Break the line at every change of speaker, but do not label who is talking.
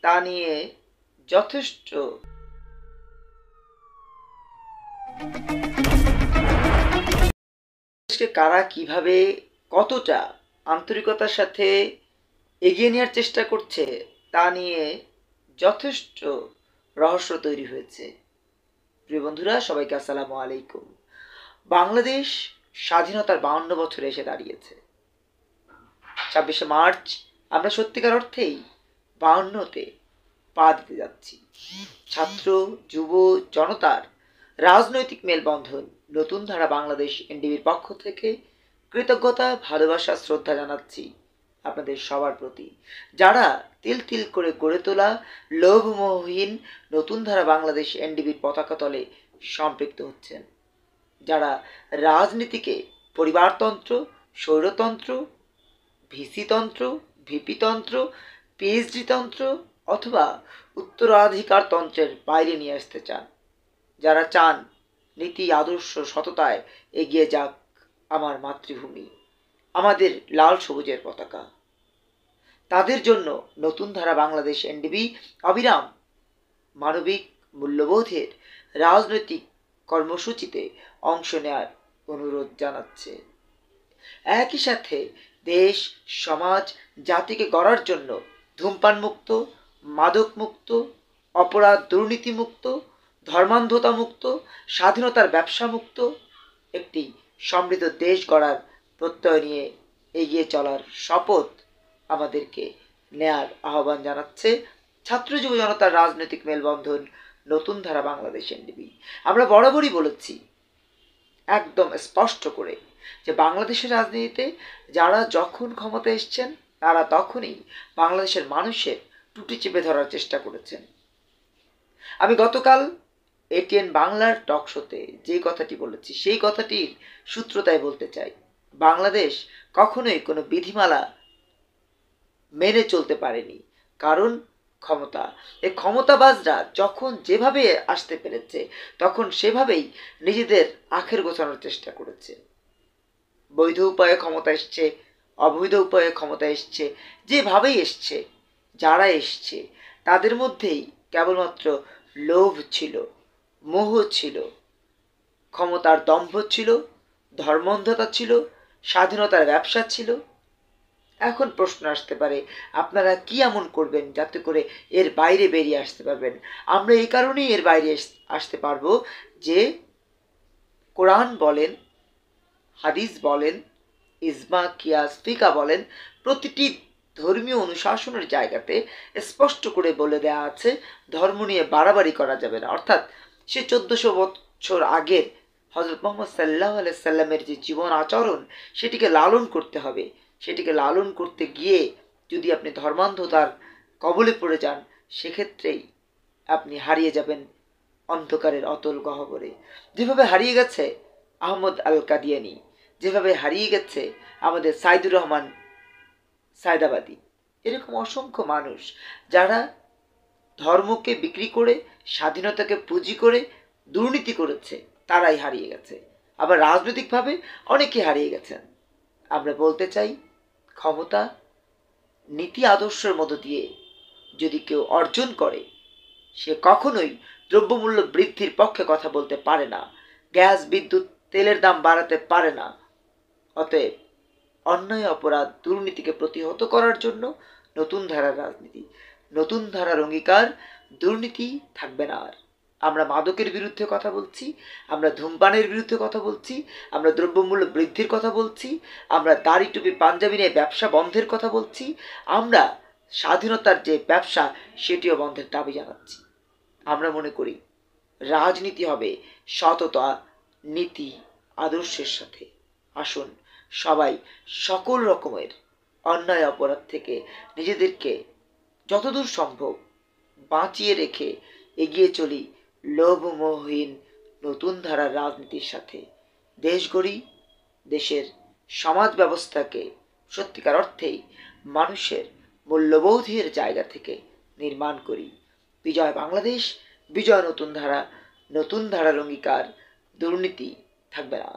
তা নিয়ে যথেষ্ট কারা কিভাবে কতটা আন্তরিকতার সাথে এগিয়ে নেওয়ার চেষ্টা করছে তা নিয়ে যথেষ্ট রহস্য তৈরি হয়েছে। প্রিয় বন্ধুরা, সবাইকে আসসালামু আলাইকুম। বাংলাদেশ স্বাধীনতার 52 বছরে এসে দাঁড়িয়েছে। 26শে মার্চ আমরা সত্যিকার অর্থেই 52তে পা দিতে যাচ্ছি। ছাত্র যুব জনতার রাজনৈতিক মেলবন্ধন নতুন ধারা বাংলাদেশ এনডিবির পক্ষ থেকে কৃতজ্ঞতা, ভালোবাসা, শ্রদ্ধা জানাচ্ছি আপনাদের সবার প্রতি, যারা তিল তিল করে গড়ে তোলা লোভমোহহীন নতুন ধারা বাংলাদেশ এনডিবির পতাকা তলে সম্পৃক্ত হচ্ছেন, যারা রাজনীতিকে পরিবারতন্ত্র, স্বৈরতন্ত্র, ভিসিতন্ত্র, ভিপিতন্ত্র, পিএইচডি তন্ত্র অথবা উত্তরাধিকার তন্ত্রের বাইরে নিয়ে আসতে চান, যারা চান নীতি, আদর্শ, সততায় এগিয়ে যাক আমার মাতৃভূমি, আমাদের লাল সবুজের পতাকা। তাদের জন্য নতুন ধারা বাংলাদেশ এনডিবি অবিরাম মানবিক মূল্যবোধের রাজনৈতিক কর্মসূচিতে অংশ নেওয়ার অনুরোধ জানাচ্ছে। একই সাথে দেশ, সমাজ, জাতিকে গড়ার জন্য ধূমপান মুক্ত, মাদক মুক্ত, অপরাধ দুর্নীতি মুক্ত, ধর্মান্ধতা মুক্ত, স্বাধীনতার ব্যবসা মুক্ত একটি সমৃদ্ধ দেশ গড়ার প্রত্যয় নিয়ে এগিয়ে চলার শপথ আমাদেরকে নেয়ার আহ্বান জানাচ্ছে ছাত্র যুব জনতার রাজনৈতিক মেলবন্ধন নতুন ধারা বাংলাদেশ এনডিবি। আমরা বরাবরই বলেছি একদম স্পষ্ট করে যে বাংলাদেশের রাজনীতিতে যারা যখন ক্ষমতা এসছেন তারা তখনই বাংলাদেশের মানুষের টুটি চেপে ধরার চেষ্টা করেছেন। আমি গতকাল এটিএন বাংলার টক শোতে যে কথাটি বলেছি সেই কথাটির সূত্রতায় বলতে চাই, বাংলাদেশ কখনোই কোনো বিধিমালা মেনে চলতে পারেনি, কারণ ক্ষমতা, এই ক্ষমতাবাজরা যখন যেভাবে আসতে পেরেছে তখন সেভাবেই নিজেদের আখের গোছানোর চেষ্টা করেছে। বৈধ উপায়ে ক্ষমতা এসছে, অবৈধ উপায়ে ক্ষমতা এসছে, যেভাবেই এসছে, যারা এসছে তাদের মধ্যেই কেবলমাত্র লোভ ছিল, মোহ ছিল, ক্ষমতার দম্ভ ছিল, ধর্মান্ধতা ছিল, স্বাধীনতার ব্যবসা ছিল। এখন প্রশ্ন আসতে পারে, আপনারা কি এমন করবেন যাতে করে এর বাইরে বেরিয়ে আসতে পারবেন? আমরা এই কারণেই এর বাইরে আসতে পারবো যে কোরআন বলেন, হাদিস বলেন, ইজমা, কিয়াস, ফিকা বলেন, প্রতিটি ধর্মীয় অনুশাসনের জায়গাতে স্পষ্ট করে বলে দেওয়া আছে ধর্ম নিয়ে বাড়াবাড়ি করা যাবে না। অর্থাৎ সে 1400 বছর আগের হযরত মুহাম্মদ সাল্লাল্লাহু আলাইহি সাল্লামের যে জীবন আচরণ সেটিকে লালন করতে হবে। সেটিকে লালন করতে গিয়ে যদি আপনি ধর্মান্ধতার কবলে পড়ে যান সেক্ষেত্রেই আপনি হারিয়ে যাবেন অন্ধকারের অতল গহ্বরে। যেভাবে হারিয়ে গেছে আহমদ আল কাদিয়ানি, যেভাবে হারিয়ে গেছে আমাদের সাইদুর রহমান সায়দাবাদী, এরকম অসংখ্য মানুষ যারা ধর্মকে বিক্রি করে, স্বাধীনতাকে পুঁজি করে দুর্নীতি করেছে, তারাই হারিয়ে গেছে। আবার রাজনৈতিকভাবে অনেকে হারিয়ে গেছেন। আমরা বলতে চাই, ক্ষমতা নীতি আদর্শের মধ্য দিয়ে যদি কেউ অর্জন করে সে কখনোই দ্রব্যমূল্য বৃদ্ধির পক্ষে কথা বলতে পারে না, গ্যাস, বিদ্যুৎ, তেলের দাম বাড়াতে পারে না। অতএব অন্যায়, অপরাধ, দুর্নীতিকে প্রতিহত করার জন্য নতুন ধারার রাজনীতি, নতুন ধারার অঙ্গীকার, দুর্নীতি থাকবে না আর। আমরা মাদকের বিরুদ্ধে কথা বলছি, আমরা ধূমপানের বিরুদ্ধে কথা বলছি, আমরা দ্রব্যমূল্য বৃদ্ধির কথা বলছি, আমরা দাড়ি, টুপি, পাঞ্জাবি নিয়ে ব্যবসা বন্ধের কথা বলছি, আমরা স্বাধীনতার যে ব্যবসা সেটিও বন্ধের দাবি জানাচ্ছি। আমরা মনে করি রাজনীতি হবে সততা, নীতি, আদর্শের সাথে। আসুন সবাই সকল রকমের অন্যায়, অপরাধ থেকে নিজেদেরকে যতদূর সম্ভব বাঁচিয়ে রেখে এগিয়ে চলি লোভমোহহীন নতুন ধারার রাজনীতির সাথে। দেশ গড়ি, দেশের সমাজ ব্যবস্থাকে সত্যিকার অর্থেই মানুষের মূল্যবোধের জায়গা থেকে নির্মাণ করি। বিজয় বাংলাদেশ, বিজয় নতুন ধারা, নতুন ধারার অঙ্গীকার, দুর্নীতি থাকবে না।